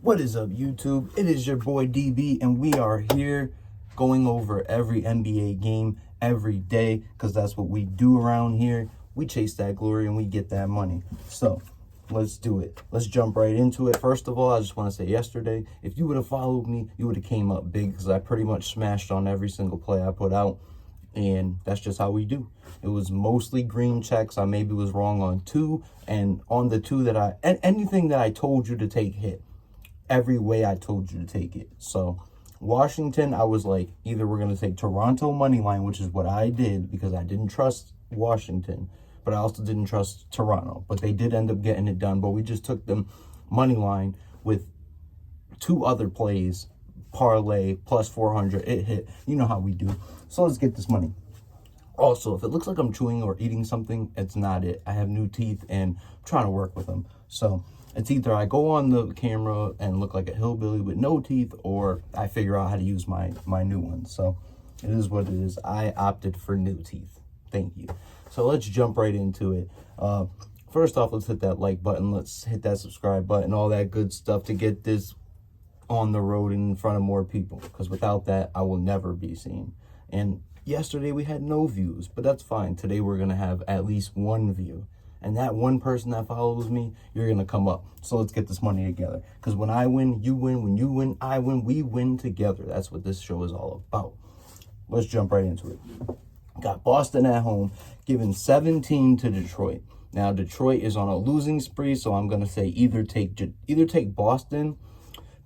What is up, YouTube? It is your boy DB, and we are here going over every NBA game every day because that's what we do around here. We chase that glory and we get that money. So let's do it. Let's jump right into it. First of all, I just want to say yesterday, if you would have followed me, you would have came up big because I pretty much smashed on every single play I put out. And that's just how we do. It was mostly green checks. I maybe was wrong on two, and on the two that anything that I told you to take hit. Every way I told you to take it. So Washington, I was like, either we're going to take Toronto money line, which is what I did because I didn't trust Washington, but I also didn't trust Toronto. But they did end up getting it done. But we just took them money line with two other plays, parlay, plus 400. It hit. You know how we do. So let's get this money. Also, if it looks like I'm chewing or eating something, it's not it. I have new teeth and I'm trying to work with them. So it's either I go on the camera and look like a hillbilly with no teeth, or I figure out how to use my new ones. So it is what it is. I opted for new teeth. Thank you. So let's jump right into it. First off, let's hit that like button. Let's hit that subscribe button, all that good stuff to get this on the road and in front of more people. Because without that, I will never be seen. And yesterday we had no views, but that's fine. Today we're going to have at least one view. And that one person that follows me, you're going to come up. So let's get this money together. Because when I win, you win. When you win, I win. We win together. That's what this show is all about. Let's jump right into it. Got Boston at home, giving 17 to Detroit. Now, Detroit is on a losing spree, so I'm going to say either take Boston,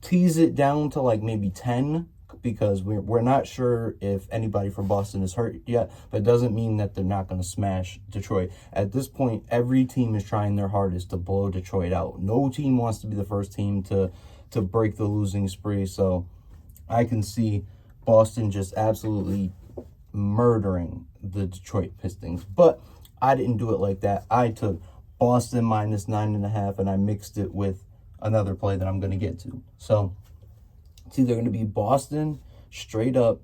tease it down to like maybe 10, because we're not sure if anybody from Boston is hurt yet, but it doesn't mean that they're not going to smash Detroit. At this point, every team is trying their hardest to blow Detroit out. No team wants to be the first team to break the losing spree, so I can see Boston just absolutely murdering the Detroit Pistons. But I didn't do it like that. I took Boston minus 9.5, and I mixed it with another play that I'm going to get to. So it's either going to be Boston straight up,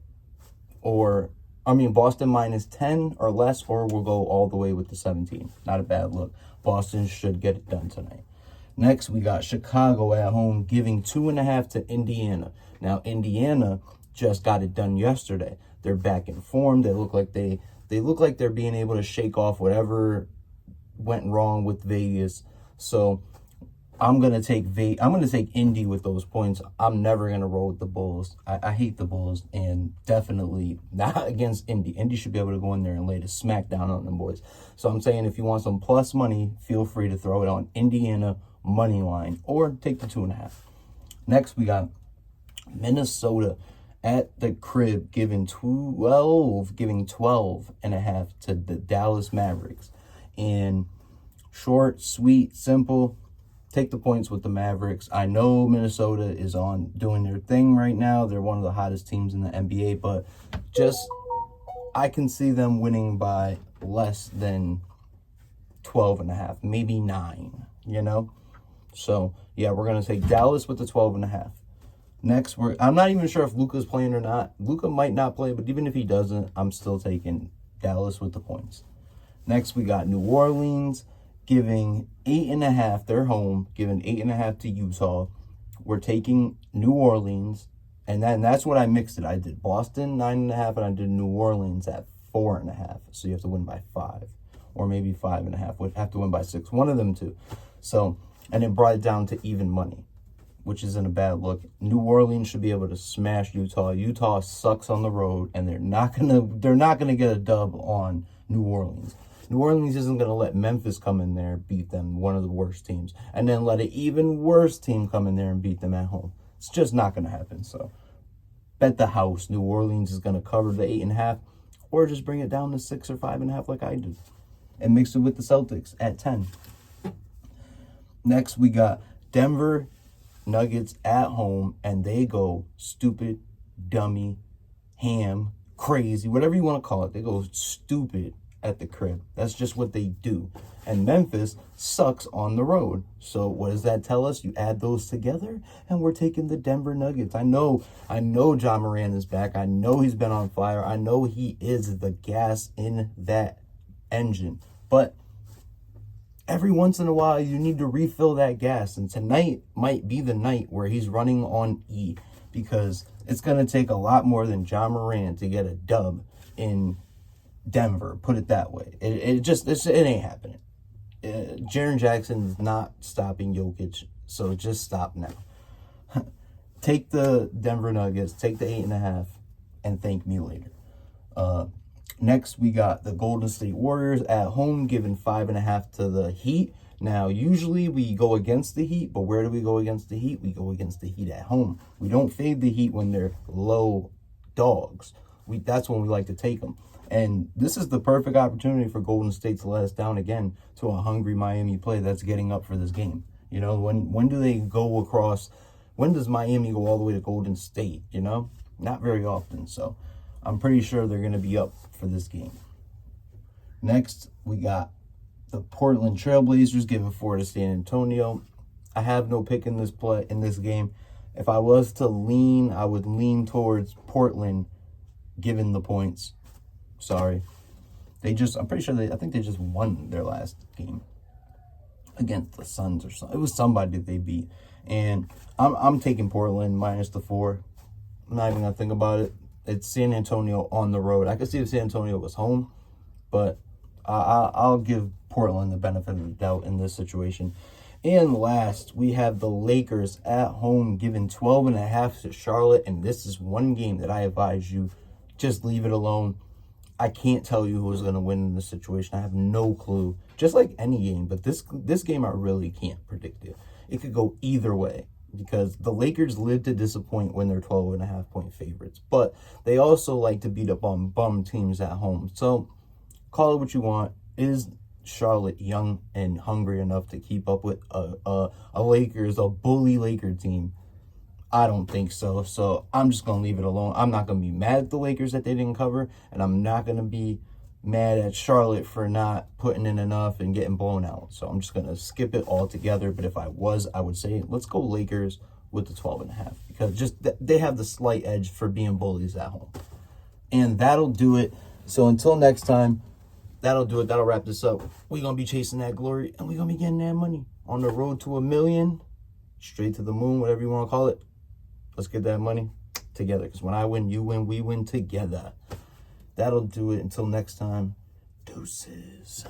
Boston minus 10 or less, or we'll go all the way with the 17. Not a bad look. Boston should get it done tonight. Next, we got Chicago at home, giving 2.5 to Indiana. Now, Indiana just got it done yesterday. They're back in form. They look like they're being able to shake off whatever went wrong with Vegas. So I'm gonna take Indy with those points. I'm never gonna roll with the Bulls. I hate the Bulls, and definitely not against Indy. Indy should be able to go in there and lay the smack down on them boys. So I'm saying if you want some plus money, feel free to throw it on Indiana money line or take the 2.5. Next, we got Minnesota at the crib, giving 12.5 to the Dallas Mavericks. And short, sweet, simple. Take the points with the Mavericks. I know Minnesota is on doing their thing right now. They're one of the hottest teams in the NBA, but I can see them winning by less than 12.5, maybe 9, So, yeah, we're going to take Dallas with the 12.5. Next, I'm not even sure if Luka's playing or not. Luka might not play, but even if he doesn't, I'm still taking Dallas with the points. Next, we got New Orleans giving 8.5. They're home, giving 8.5 to Utah. We're taking New Orleans, and that's what I mixed it. I did Boston 9.5, and I did New Orleans at 4.5. So you have to win by 5, or maybe 5.5. Would have to win by 6. One of them two. So, and it brought it down to even money, which isn't a bad look. New Orleans should be able to smash Utah. Utah sucks on the road, and they're not gonna get a dub on New Orleans. New Orleans isn't going to let Memphis come in there and beat them, one of the worst teams, and then let an even worse team come in there and beat them at home. It's just not going to happen. So bet the house New Orleans is going to cover the 8.5, or just bring it down to 6 or 5.5 like I did, and mix it with the Celtics at 10. Next, we got Denver Nuggets at home, and they go stupid, dummy, ham, crazy, whatever you want to call it. They go stupid at the crib. That's just what they do. And Memphis sucks on the road. So what does that tell us? You add those together, and we're taking the Denver Nuggets. I know John Moran is back. I know he's been on fire. I know he is the gas in that engine. But every once in a while, you need to refill that gas. And tonight might be the night where he's running on E, because it's going to take a lot more than John Moran to get a dub in Denver. Put it that way. It ain't happening. Jaren Jackson is not stopping Jokic, so just stop now. Take the Denver Nuggets, take the 8.5, and thank me later. Next, we got the Golden State Warriors at home, giving 5.5 to the Heat. Now, usually we go against the Heat, but where do we go against the Heat? We go against the Heat at home. We don't fade the Heat when they're low dogs. That's when we like to take them. And this is the perfect opportunity for Golden State to let us down again to a hungry Miami play that's getting up for this game. You know, when do they go across? When does Miami go all the way to Golden State? You know, not very often. So I'm pretty sure they're going to be up for this game. Next, we got the Portland Trailblazers giving 4 to San Antonio. I have no pick in this game. If I was to lean, I would lean towards Portland given the points. Sorry. I'm pretty sure I think they just won their last game against the Suns or something. It was somebody that they beat. And I'm taking Portland minus the 4. I'm not even going to think about it. It's San Antonio on the road. I could see if San Antonio was home, but I'll give Portland the benefit of the doubt in this situation. And last, we have the Lakers at home giving 12.5 to Charlotte. And this is one game that I advise you, just leave it alone. I can't tell you who's going to win in this situation. I have no clue. Just like any game, but this game I really can't predict it. It could go either way, because the Lakers live to disappoint when they're 12.5 point favorites. But they also like to beat up on bum teams at home. So call it what you want. Is Charlotte young and hungry enough to keep up with a bully Laker team? I don't think so. So I'm just going to leave it alone. I'm not going to be mad at the Lakers that they didn't cover, and I'm not going to be mad at Charlotte for not putting in enough and getting blown out. So I'm just going to skip it altogether. But if I would say let's go Lakers with the 12.5, because just they have the slight edge for being bullies at home. And that'll do it. So until next time, that'll do it. That'll wrap this up. We're going to be chasing that glory, and we're going to be getting that money on the road to 1 million, straight to the moon, whatever you want to call it. Let's get that money together, because when I win, you win, we win together. That'll do it. Until next time, deuces.